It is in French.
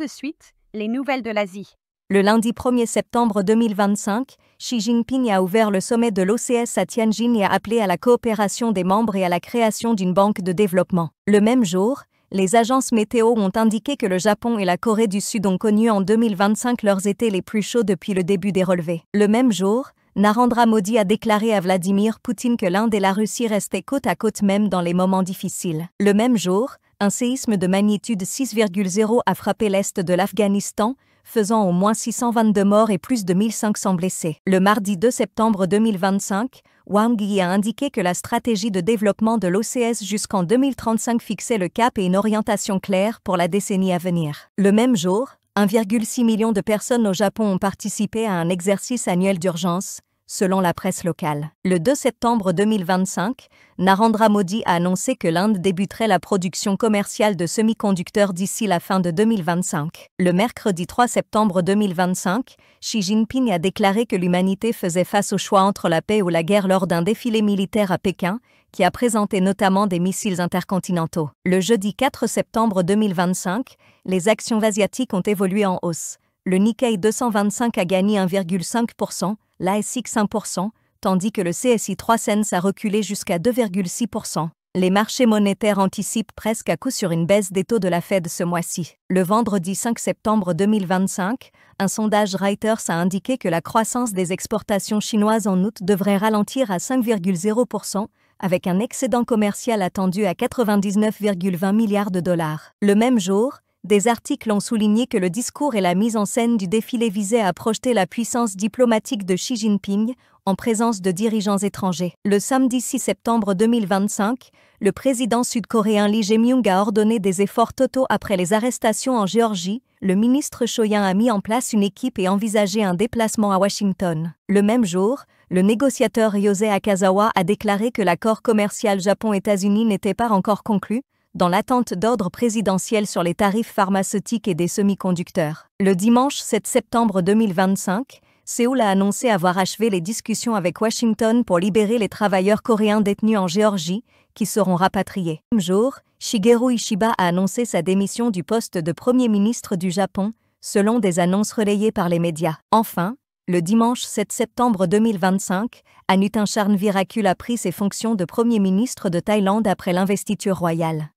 de suite, les nouvelles de l'Asie. Le lundi 1er septembre 2025, Xi Jinping a ouvert le sommet de l'OCS à Tianjin et a appelé à la coopération des membres et à la création d'une banque de développement. Le même jour, les agences météo ont indiqué que le Japon et la Corée du Sud ont connu en 2025 leurs étés les plus chauds depuis le début des relevés. Le même jour, Narendra Modi a déclaré à Vladimir Poutine que l'Inde et la Russie restaient côte à côte même dans les moments difficiles. Le même jour, un séisme de magnitude 6,0 a frappé l'est de l'Afghanistan, faisant au moins 622 morts et plus de 1500 blessés. Le mardi 2 septembre 2025, Wang Yi a indiqué que la stratégie de développement de l'OCS jusqu'en 2035 fixait le cap et une orientation claire pour la décennie à venir. Le même jour, 1,6 million de personnes au Japon ont participé à un exercice annuel d'urgence, selon la presse locale. Le 2 septembre 2025, Narendra Modi a annoncé que l'Inde débuterait la production commerciale de semi-conducteurs d'ici la fin de 2025. Le mercredi 3 septembre 2025, Xi Jinping a déclaré que l'humanité faisait face au choix entre la paix ou la guerre lors d'un défilé militaire à Pékin, qui a présenté notamment des missiles intercontinentaux. Le jeudi 4 septembre 2025, les actions asiatiques ont évolué en hausse. Le Nikkei 225 a gagné 1,5%, l'ASX 1%, tandis que le CSI 300 a reculé jusqu'à 2,6%. Les marchés monétaires anticipent presque à coup sûr une baisse des taux de la Fed ce mois-ci. Le vendredi 5 septembre 2025, un sondage Reuters a indiqué que la croissance des exportations chinoises en août devrait ralentir à 5,0%, avec un excédent commercial attendu à 99,20 milliards de dollars. Le même jour, des articles ont souligné que le discours et la mise en scène du défilé visaient à projeter la puissance diplomatique de Xi Jinping en présence de dirigeants étrangers. Le samedi 6 septembre 2025, le président sud-coréen Lee Jae-myung a ordonné des efforts totaux après les arrestations en Géorgie. Le ministre Choyan a mis en place une équipe et envisagé un déplacement à Washington. Le même jour, le négociateur Ryosei Akazawa a déclaré que l'accord commercial Japon-États-Unis n'était pas encore conclu, dans l'attente d'ordre présidentiel sur les tarifs pharmaceutiques et des semi-conducteurs. Le dimanche 7 septembre 2025, Séoul a annoncé avoir achevé les discussions avec Washington pour libérer les travailleurs coréens détenus en Géorgie, qui seront rapatriés. Le même jour, Shigeru Ishiba a annoncé sa démission du poste de Premier ministre du Japon, selon des annonces relayées par les médias. Enfin, le dimanche 7 septembre 2025, Anutin Charnvirakul a pris ses fonctions de Premier ministre de Thaïlande après l'investiture royale.